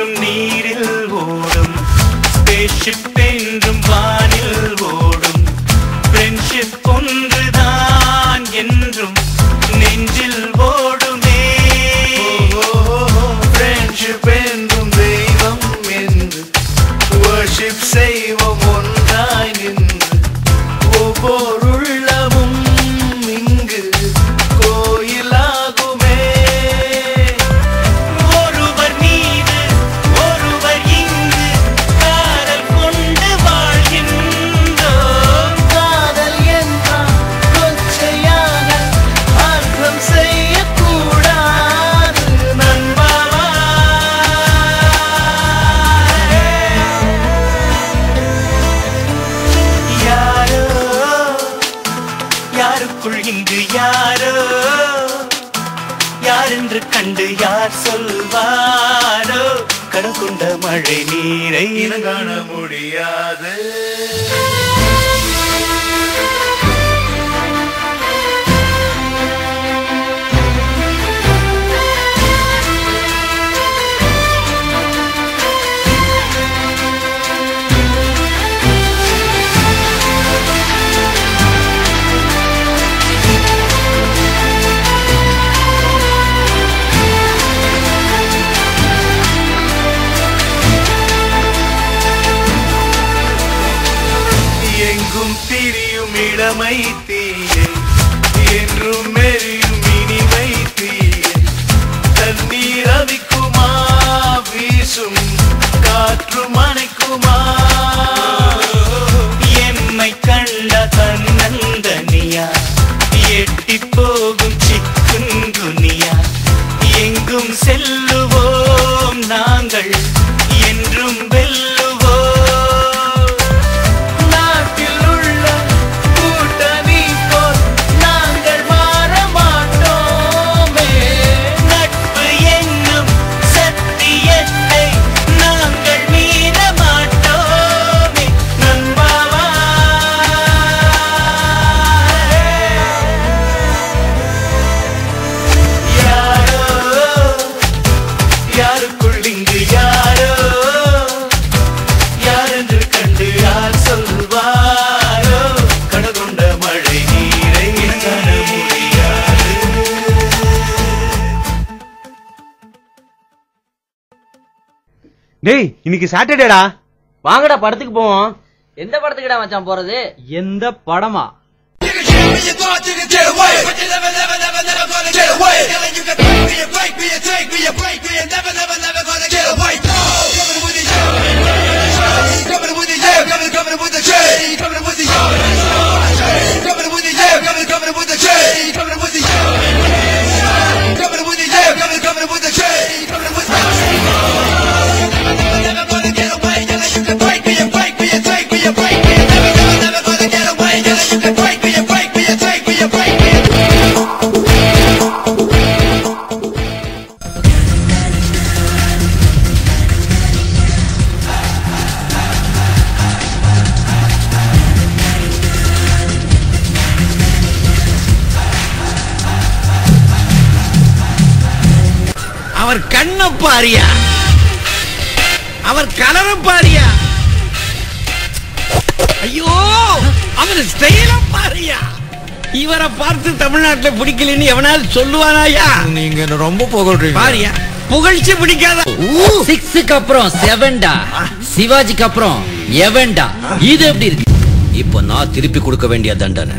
என்றும் நீரில் ஓடும் ஸ்பேஸ்ஷிப் என்றும் வானில் ஓடும் ஃப்ரெண்ட்ஷிப் ஒன்றுதான் என்றும் நெஞ்சில் ஓடுமே ஃப்ரெண்ட்ஷிப் என்றும் தெய்வம் என்று வர்ஷிப் செய்வோம் ஒன்றாய் நின்று ஒவ்வொரு உள்ளமும் இங்கு கோயிலாகுமே ஒருவர் மீது ஒருவர் இங்கு காதல் கொண்டு வாழ்கின்றோம் காதல் என்றால் கொச்சையான அர்த்தம் செய்யக்கூடாது நண்பாவா யாரோ யாருக்குள் இங்கு யாரோ யாரென்று கண்டு யார் சொல்வாரோ கடல் கொண்ட மழை நீரை இனங்காண முடியாது எங்கும் திரியும் இளமை தீயை என்றும் மெரியும் இனிமை தீயை தண்ணீர் அவிக்குமா வீசும் காற்று மணைக்குமா எம்மை கண்ட தன்னந்தனியா எட்டி போகும் சிக்குங்குனியா எங்கும் செல்லுவோம் நாங்கள் என்றும் வெல்லுவோம் நாட்டில் உள்ள கூட்டணி போல் நாங்கள் மாற மாட்டோமே நட்பு என்னும் சத்தியத்தை நாங்கள் மீற மாட்டோமே நண்பாவா யாரோ யாருக்குள் இங்கு யாரோ யாரென்று கண்டு யார் சொல்வாரோ கடகொண்ட மழை நீரை இனங்காண முடியாது டேய் இன்னைக்கு சாட்டர்டேடா வாங்கடா படத்துக்கு போவோம். எந்த படத்துக்குடா மச்சான் போறது? எந்த படமா? அவர் கண்ண பாரியா, அவர் கலர பாரியா, ஐயோ அவர் ஸ்டைல பாரியா. இவரை பார்த்து தமிழ்நாட்டுல பிடிக்கலன்னு எவனாவது சொல்லுவானாயா? நீங்க ரொம்ப புகழ்றீங்க பாரியா, புகழ்ச்சி பிடிக்காத. 6க்கு அப்புறம் 7டா, சிவாஜிக்கு அப்புறம் எவன்டா. இது எப்படி இருக்கு? இப்போ நான் திருப்பி கொடுக்க வேண்டிய தண்டனை.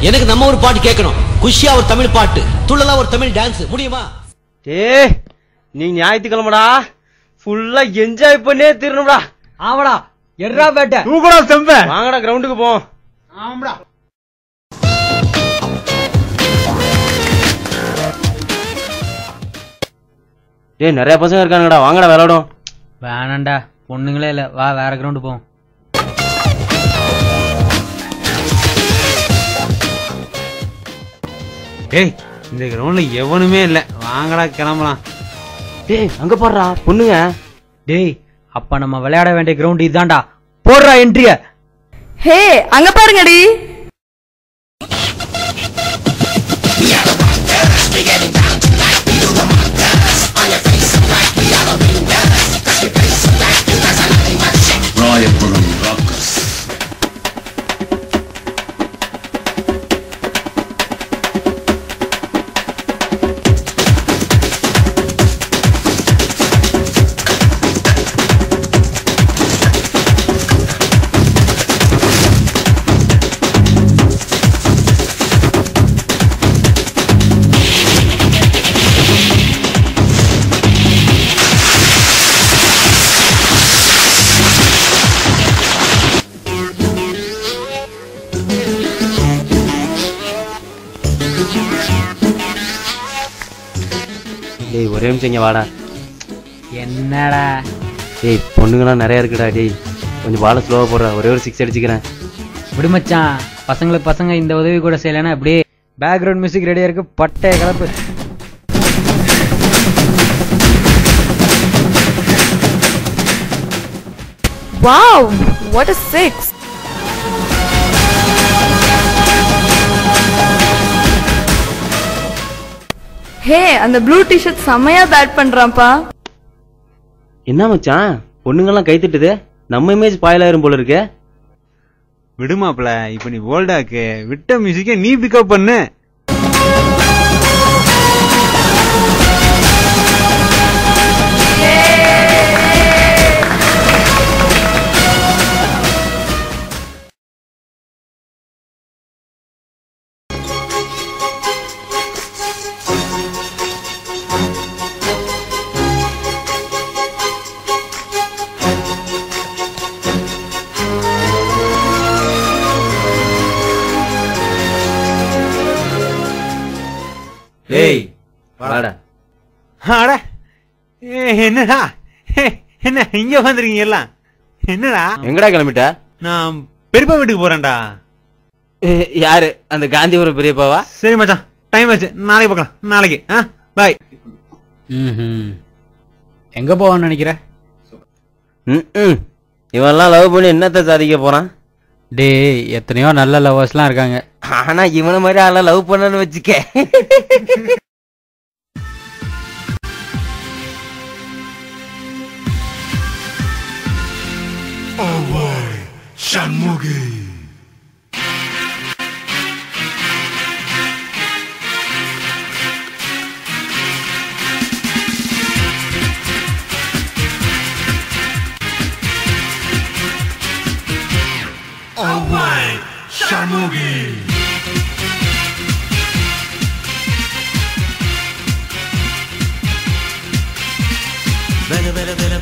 எனக்கு நம்ம ஒரு பாட்டு கேட்கணும். குஷியா ஒரு தமிழ் பாட்டு, துள்ளலா ஒரு தமிழ் டான்ஸ் முடியுமா? டேய் நீ ஞாயிற்றுக்கிழமைடா ஃபுல்லா என்ஜாய் பண்ணே தீரணும்டா. ஆமாடா எர்ரா பேட்ட தூக்குடா செம்ப. வாங்கடா கிரவுண்டுக்கு போ. ஆமாடா. டேய் நிறைய பசங்க இருக்காங்கடா, வாங்கடா விளையாடும். வேணாண்டா பொண்ணுங்களே இல்ல, வா வேற கிரவுண்ட் போவோம். டேய் இந்த கிரவுண்ட்ல எவனுமே இல்ல, வாங்கடா கிளம்பலாம். டேய் அங்க போடுறா பொண்ணுங்க. டேய் அப்ப நம்ம விளையாட வேண்டிய கிரவுண்ட் இதான்டா, போடுறா என்ட்ரிய. ஹே அங்க பாருங்கடி. டேய் ஒரே நிமிஷம் இங்க வாடா. என்னடா டேய் பொண்ணுங்களாம் நிறைய இருக்குடா. டேய் கொஞ்சம் பாலை ஸ்லோவா போடுறா. ஒரே ஒரு 6 அடிச்சுக்கிறேன். விடுமச்சான், பசங்களுக்கு பசங்க இந்த உதவி கூட செய்யலைன்னா அப்படியே பேக்ரவுண்ட் மியூசிக் ரெடியா இருக்கு. பட்டை கலப்பு. Wow, what a 6. Hey, அந்த ப்ளூ டி-ஷர்ட் செமையா பேட் பண்றான்ப்பா. என்ன மச்சான் பொண்ணுங்கெல்லாம் கை தட்டுது? நம்ம இமேஜ் பாயிலாயிரும் போல இருக்கே. விடுமாப்ல, இப்ப நீ போல்டாக்கு விட்ட மியூசிக்கை நீ பிக்கப் பண்ணு. டேய் வாடா. அட என்னடா என்ன இங்க வந்துருக்கீங்க எல்லாம்? என்னடா எங்கடா கிளம்பிட்ட? நான் பெரியப்பா வீட்டுக்கு போறேன்டா. யாரு அந்த காந்திபுரம் பெரியப்பாவா? சரி மச்சான், டைம் ஆச்சு, நாளைக்கு பார்க்கலாம். நாளைக்கு பாய். எங்க போவான்னு நினைக்கிற? இவன்லாம் லவ் பண்ணி என்னத்த சாதிக்க போறான்? டேய் எத்தனையோ நல்ல லவர்ஸ்லாம் இருக்காங்க. ஆனா இவன மாதிரி ஆள லவ் பண்ணனு வச்சுக்க. Shanmughi Shanmugi. Bella bella bella